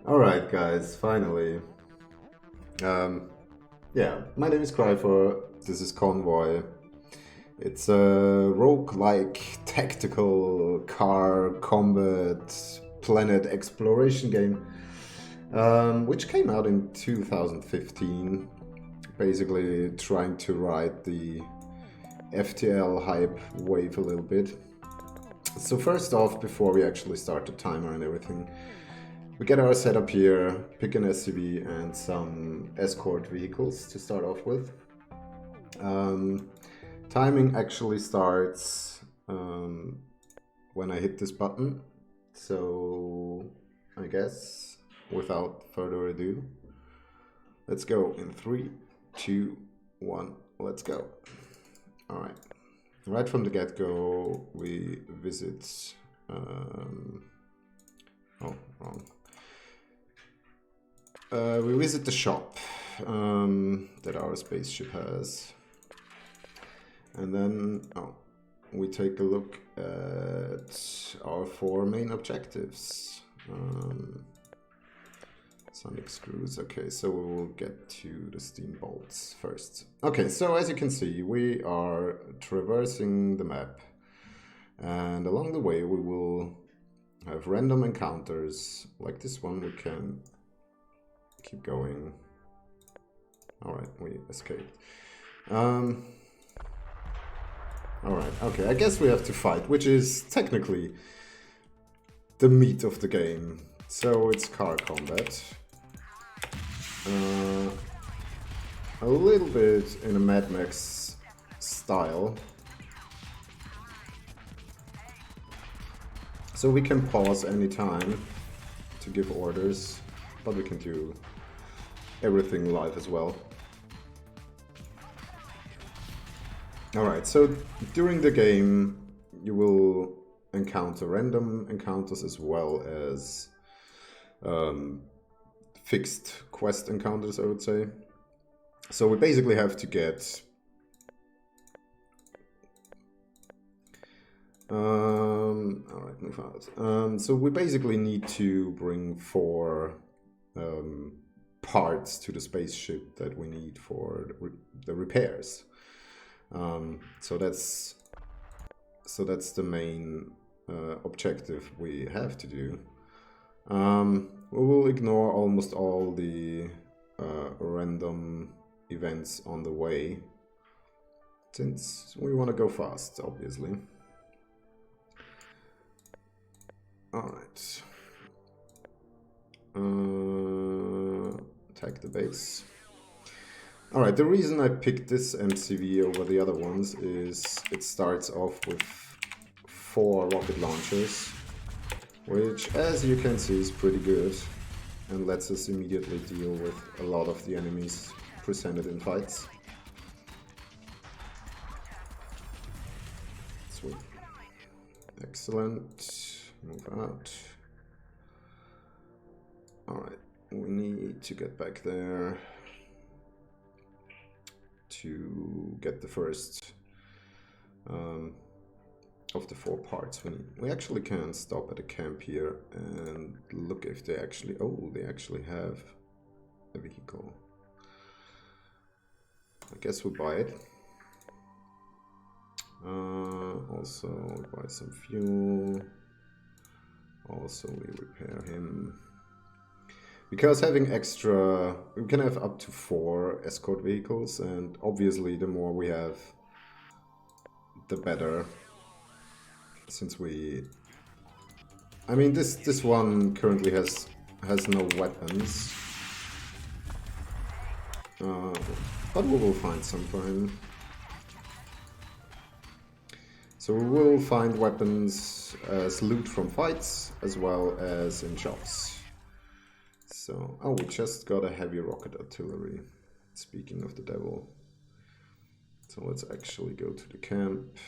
Alright guys, finally. Yeah, my name is Cryfor, this is Convoy. It's a rogue-like tactical car combat planet exploration game, which came out in 2015, basically trying to ride the FTL hype wave a little bit. So first off, before we actually start the timer and everything, we get our setup here, pick an SUV and some escort vehicles to start off with. Timing actually starts when I hit this button, so I guess without further ado, let's go in 3, 2, 1, let's go. Alright, right from the get-go we visit, oh, wrong. We visit the shop that our spaceship has. And then we take a look at our 4 main objectives. Sonic screws, okay, so we will get to the steam bolts first. Okay, so as you can see, we are traversing the map. And along the way we will have random encounters, like this one. We can keep going. Alright, we escaped. Alright, okay, I guess we have to fight, which is technically the meat of the game. So it's car combat. A little bit in a Mad Max style. So we can pause anytime to give orders, but we can do everything live as well. Alright, so during the game you will encounter random encounters as well as fixed quest encounters, I would say. So we basically have to get alright, move out. So we basically need to bring 4 parts to the spaceship that we need for the repairs. So that's the main objective we have to do. We will ignore almost all the random events on the way, since we want to go fast, obviously. Alright. Attack the base. Alright, the reason I picked this MCV over the other ones is it starts off with 4 rocket launchers, which, as you can see, is pretty good and lets us immediately deal with a lot of the enemies presented in fights. Sweet. Excellent. Move out. Alright, we need to get back there to get the first of the 4 parts we need. We actually can stop at a camp here and look if they actually... Oh, they actually have a vehicle. I guess we'll buy it. Also buy some fuel. Also we repair him. Because having extra, we can have up to 4 escort vehicles, and obviously the more we have, the better. Since we, I mean, this one currently has no weapons, but we will find some for him. So we will find weapons as loot from fights, as well as in shops. So, oh, we just got a heavy rocket artillery, speaking of the devil. So let's actually go to the camp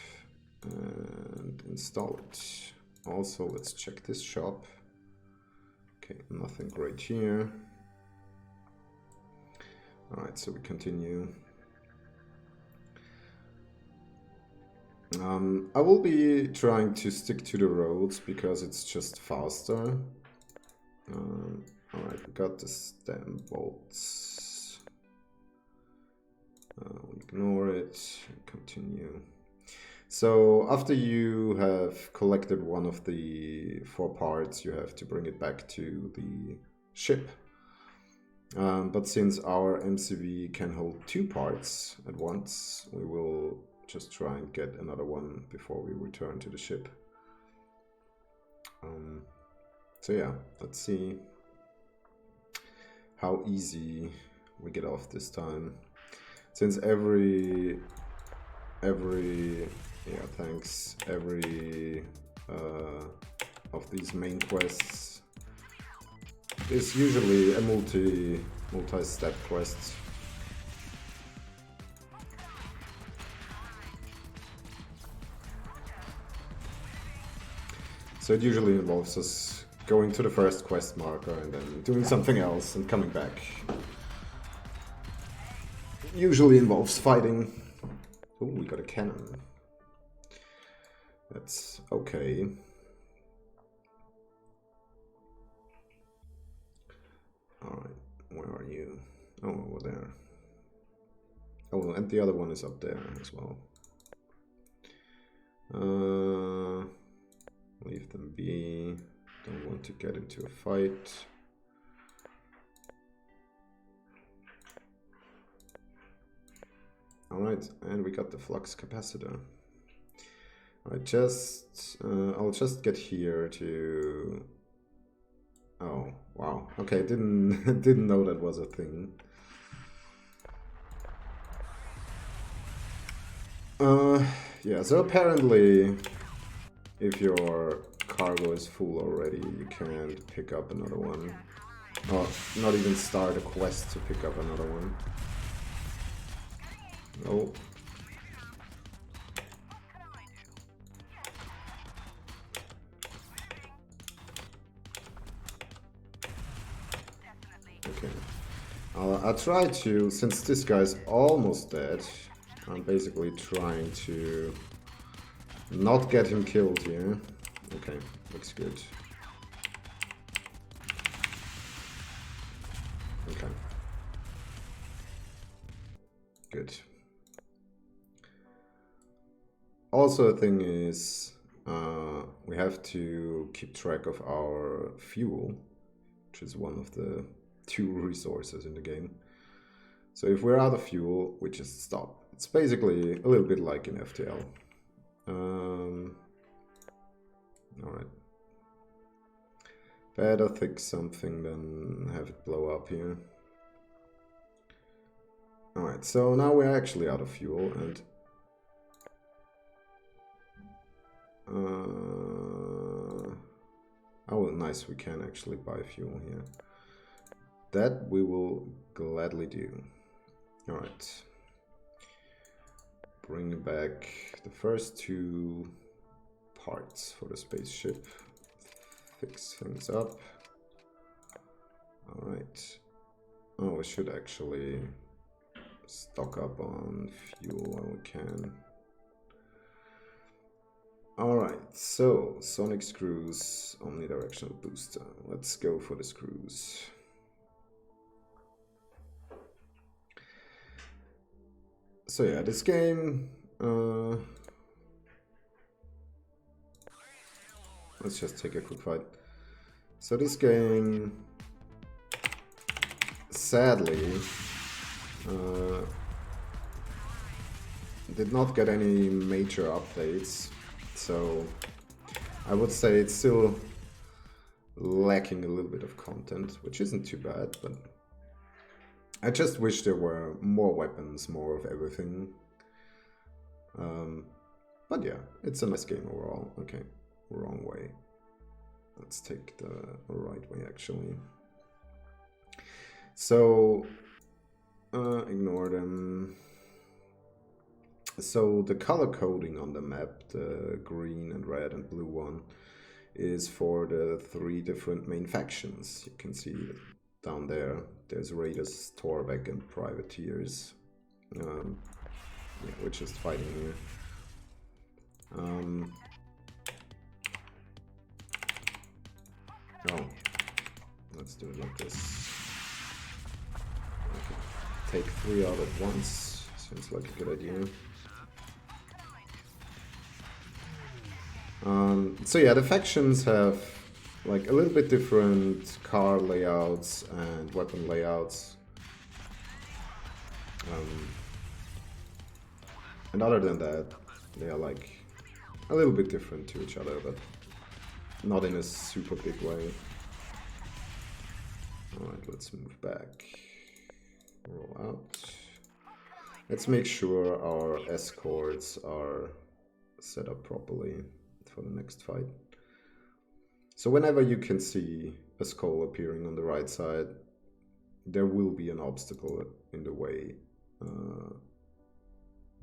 and install it. Also, let's check this shop. Okay, nothing great here. Alright, so we continue. I will be trying to stick to the roads because it's just faster. Alright, got the stem bolts. We'll ignore it, continue. So after you have collected one of the 4 parts, you have to bring it back to the ship. But since our MCV can hold 2 parts at once, we will just try and get another one before we return to the ship. So yeah, let's see how easy we get off this time. Since every of these main quests is usually a multi-step quest. So it usually involves us going to the first quest marker and then doing something else and coming back. It usually involves fighting. Oh, we got a cannon. That's okay. Alright, where are you? Oh, over there. Oh, and the other one is up there as well. Leave them be. Don't want to get into a fight. Alright, and we got the flux capacitor. I'll just get here to... Oh, wow. Okay, didn't know that was a thing. Yeah, so apparently if your cargo is full already, you can't pick up another one. Or not even start a quest to pick up another one. Oh. Okay. I'll try to, since this guy's almost dead, I'm basically trying to not get him killed here. Okay, looks good. Okay. Good. Also, a thing is, we have to keep track of our fuel, which is one of the 2 resources in the game. So if we're out of fuel, we just stop. It's basically a little bit like in FTL. Alright. Better fix something than have it blow up here. Alright, so now we're actually out of fuel and... oh, nice, we can actually buy fuel here. That we will gladly do. Alright. Bring back the first 2 parts for the spaceship. Fix things up. Alright. Oh, we should actually stock up on fuel while we can. Alright, so sonic screws, omnidirectional booster. Let's go for the screws. So yeah, this game, let's just take a quick fight. So this game, sadly, did not get any major updates. So I would say it's still lacking a little bit of content, which isn't too bad, but I just wish there were more weapons, more of everything. But yeah, it's a nice game overall. Okay, wrong way. Let's take the right way actually. So, ignore them. So the color coding on the map, the green and red and blue one, is for the 3 different main factions. You can see down there, there's Raiders, Torbeck and Privateers. Yeah, we're just fighting here. Oh, Let's do it like this. Okay. Take 3 out at once. Seems like a good idea. So yeah, the factions have like a little bit different car layouts and weapon layouts. And other than that, they are like a little bit different to each other, but not in a super big way. Alright, let's move back. Roll out. Let's make sure our escorts are set up properly for the next fight. So whenever you can see a skull appearing on the right side, there will be an obstacle in the way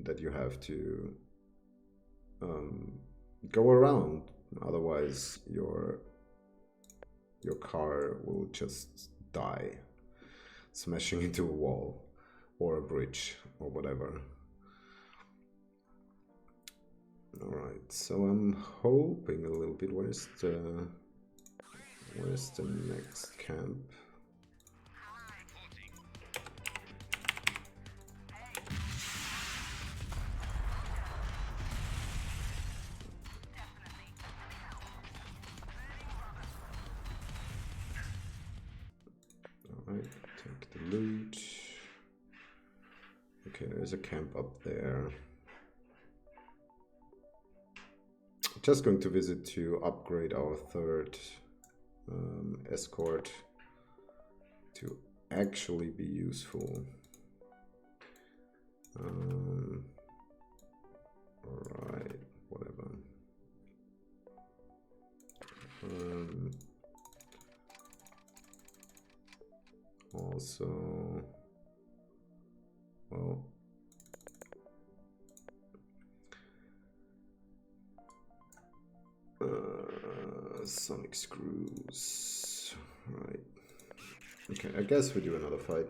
that you have to go around. Otherwise, your car will just die, smashing into a wall or a bridge or whatever. Alright, so I'm hoping a little bit. Where's the next camp? Alright, take the loot. Okay, there's a camp up there. Just going to visit to upgrade our third escort to actually be useful. Alright, whatever. Also, well, sonic screws, right? Okay, I guess we do another fight.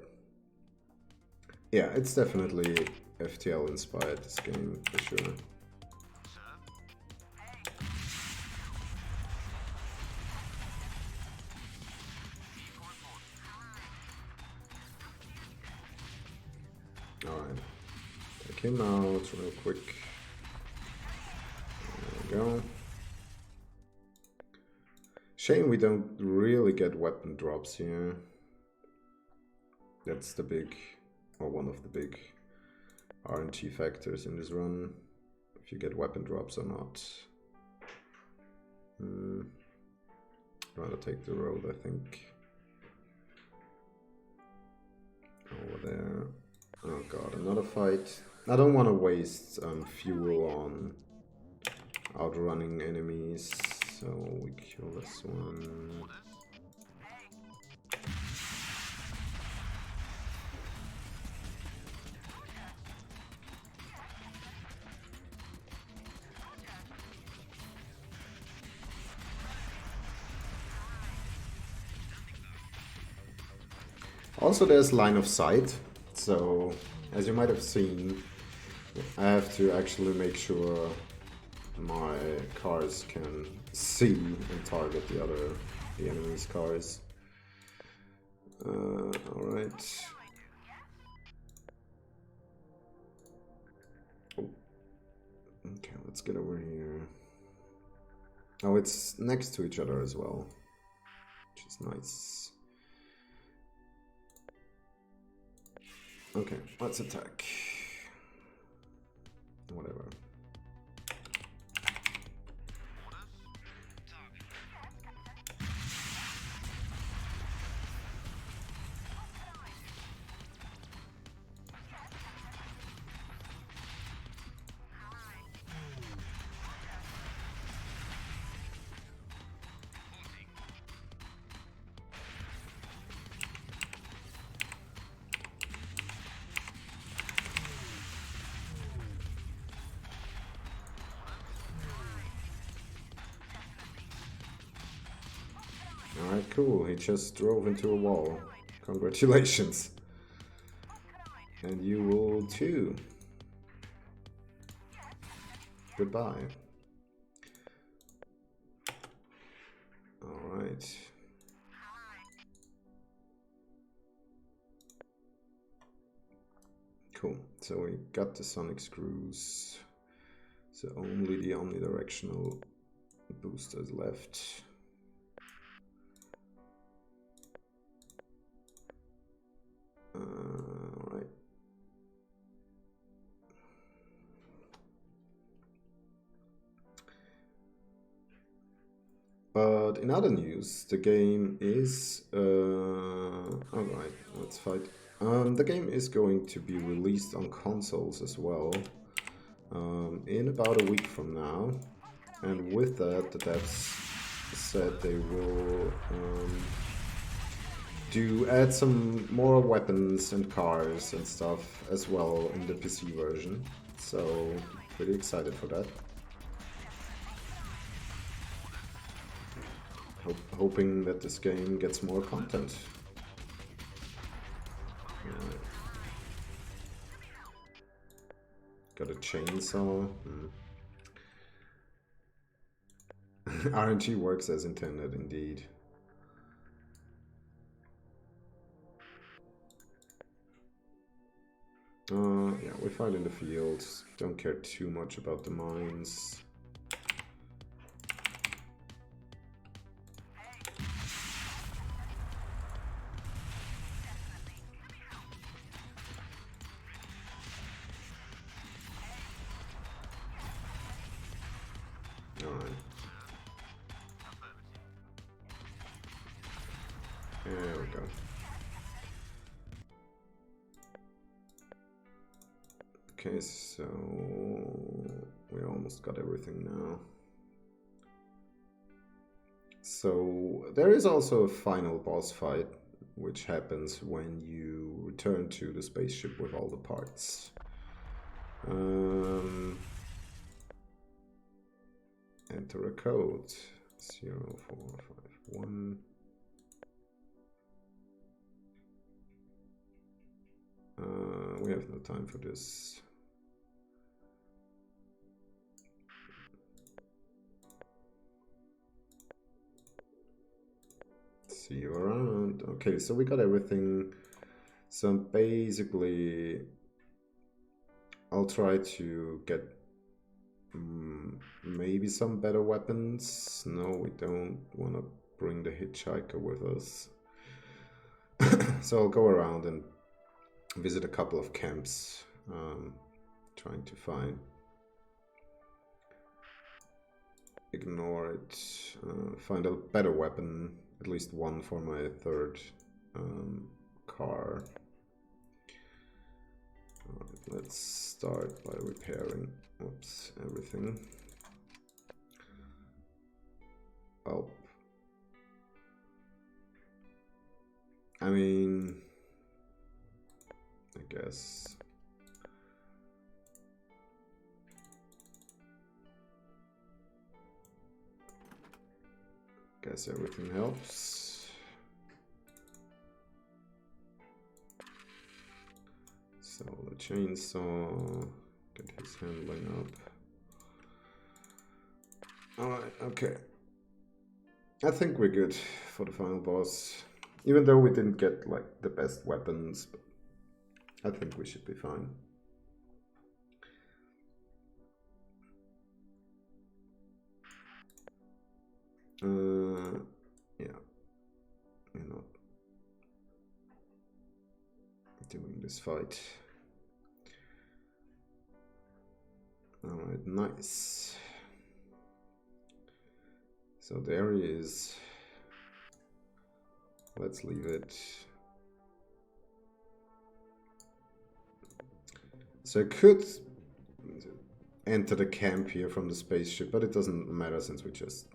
Yeah, it's definitely FTL inspired, this game, for sure. Alright, take him out real quick. There we go. Shame we don't really get weapon drops here. That's the big, or one of the big RNG factors in this run. If you get weapon drops or not. Rather take the road, I think. Over there. Oh god, another fight. I don't want to waste fuel on outrunning enemies, so we kill this one. Also, there's line of sight, so as you might have seen, I have to actually make sure my cars can see and target the enemy's cars. Alright. Oh. Okay, let's get over here. Oh, it's next to each other as well, which is nice. Okay, let's attack. Whatever. Alright, cool. He just drove into a wall. Congratulations. And you will too. Goodbye. Alright. Cool. So we got the sonic screws. So only the omnidirectional boosters left. Right. But in other news, the game is alright, let's fight. The game is going to be released on consoles as well in about a week from now, and with that, the devs said they will add some more weapons and cars and stuff as well in the PC version. So pretty excited for that. Hoping that this game gets more content. Got a chainsaw. RNG works as intended, indeed. Yeah, we fight in the field. Don't care too much about the mines. Alright. There we go. Okay, so we almost got everything now. So there is also a final boss fight, which happens when you return to the spaceship with all the parts. Enter a code 0451. We have no time for this. See you around. Okay, so we got everything. So basically, I'll try to get maybe some better weapons. No, we don't want to bring the hitchhiker with us. So I'll go around and visit a couple of camps, trying to find. Ignore it. Find a better weapon, at least one for my third car. Alright, let's start by repairing everything. Oh. I mean, I guess. Guess everything helps. So the chainsaw, get his handling up. Alright, okay. I think we're good for the final boss. Even though we didn't get like the best weapons, but I think we should be fine. Yeah, we're not doing this fight. Alright, nice. So there he is. Let's leave it. So I could enter the camp here from the spaceship, but it doesn't matter since we just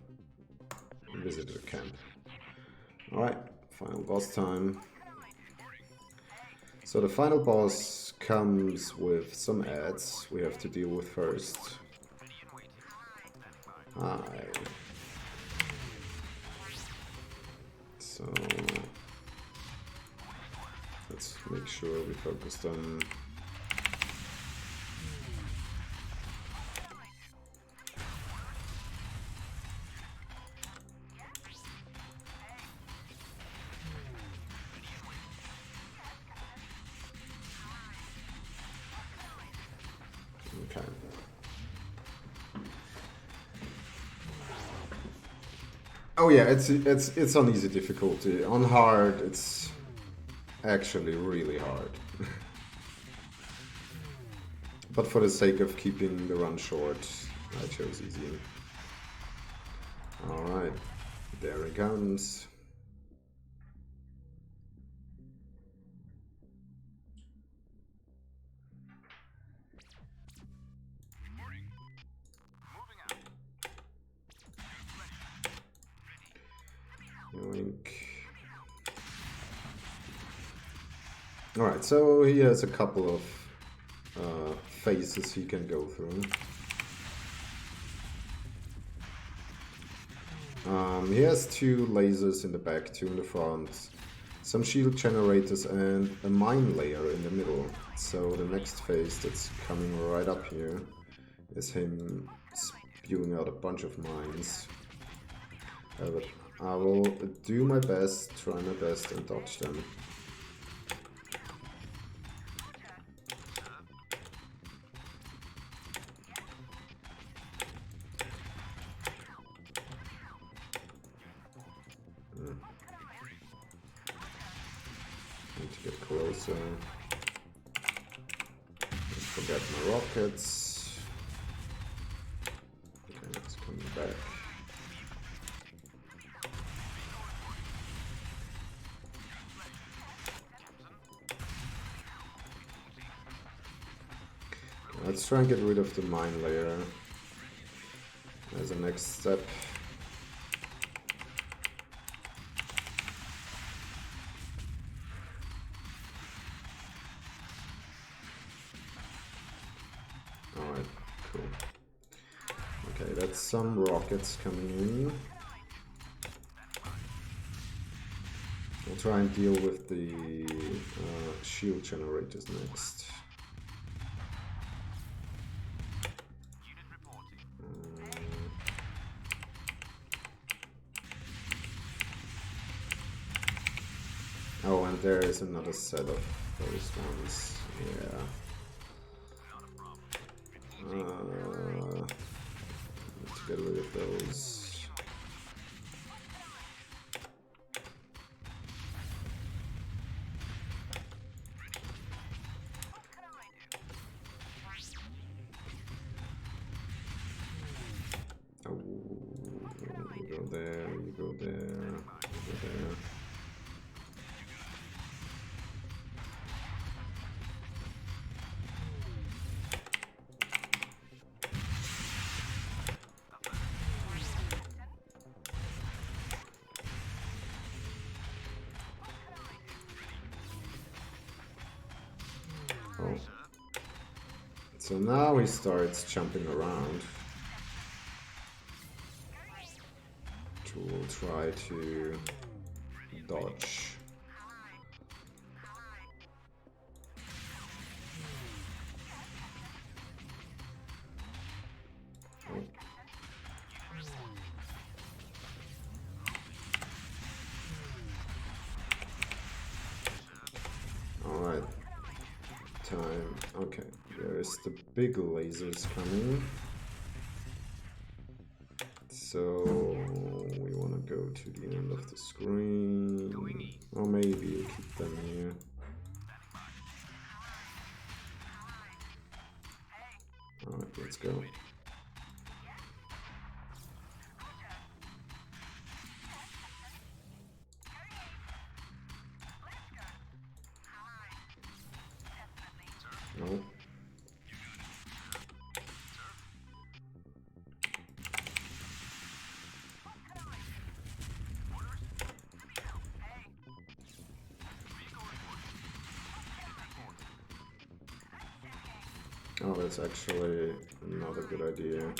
visited a camp. Alright, final boss time. So the final boss comes with some ads we have to deal with first. Hi. So let's make sure we focused on Okay. Oh yeah, it's on easy difficulty. On hard, it's actually really hard. But for the sake of keeping the run short, I chose easy. Alright, there he comes. Yoink. Alright, so he has a couple of phases he can go through. He has 2 lasers in the back, 2 in the front, some shield generators and a mine layer in the middle. So the next phase that's coming right up here is him spewing out a bunch of mines. But I will do my best, try my best and dodge them. Need to get closer. Don't forget my rockets. Okay, it's coming back. Let's try and get rid of the mine layer as a next step. Alright, cool. Okay, that's some rockets coming in. We'll try and deal with the shield generators next. Oh, and there is another set of those ones. Yeah. Let's get rid of those. Oh, you go there, you go there, you go there. Oh. So now he starts jumping around. Which we'll try to dodge. Oh. Alright. Time. Okay, there's the big lasers coming. So we want to go to the end of the screen. Or maybe we'll keep them here. Alright, let's go. No. Oh, that's actually not a good idea.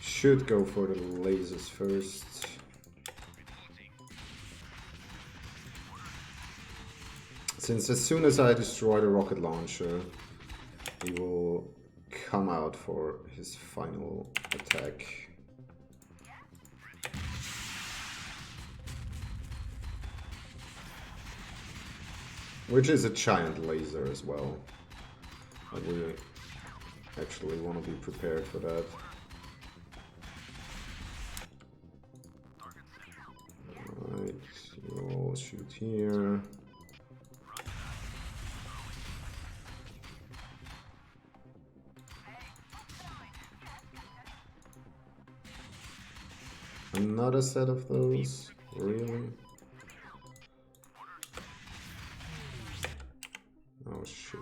Should go for the lasers first. Since as soon as I destroy the rocket launcher, he will come out for his final attack. Which is a giant laser as well. But actually want to be prepared for that. Alright, you all shoot here. Another set of those? Really? Oh shit.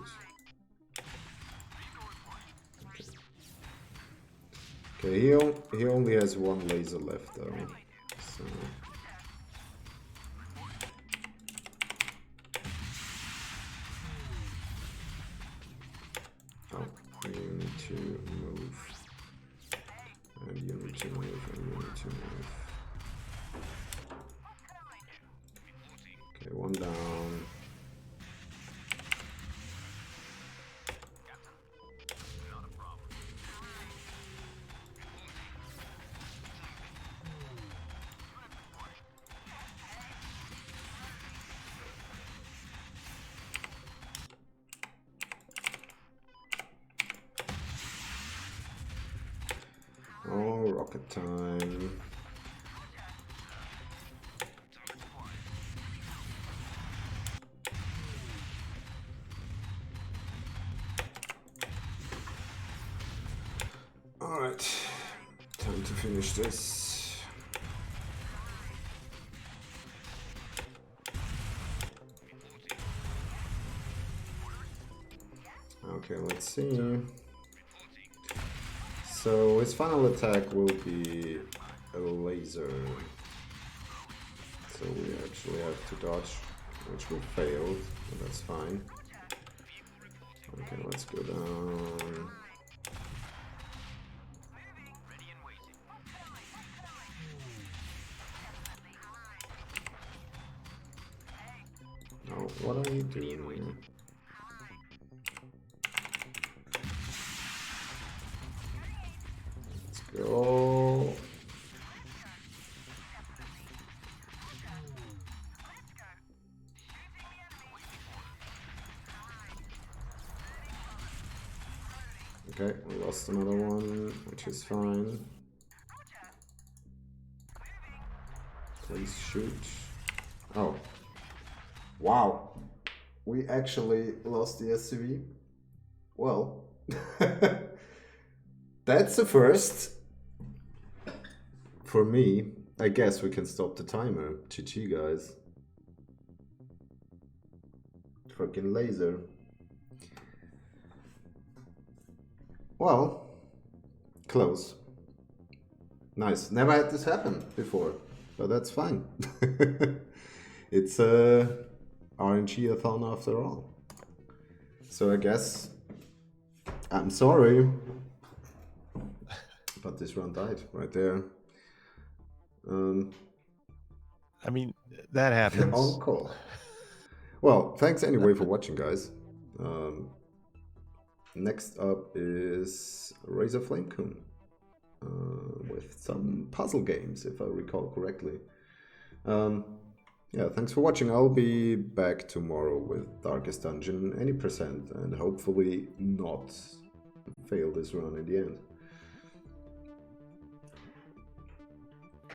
Okay, he only has one laser left though. So. Oh, you need to move. And you need to move, and you need to move. Okay, one down. Oh, rocket time. Alright, time to finish this. Okay, let's see. So his final attack will be a laser. So we actually have to dodge, which we failed, but that's fine. Okay, let's go down. Oh, what are you doing here? Let's go. Okay, we lost another one, which is fine. Please shoot. Oh. Wow. We actually lost the SCV. Well, that's a first. For me, I guess we can stop the timer. GG, guys. Fucking laser. Well, close. Nice. Never had this happen before, but that's fine. It's a RNG-A-Thon after all. So I guess I'm sorry, but this run died right there. I mean, that happens. On call. Well, thanks anyway for watching, guys. Next up is Razor Flamecoon with some puzzle games, if I recall correctly. Yeah, thanks for watching. I'll be back tomorrow with Darkest Dungeon any percent, and hopefully not fail this run in the end.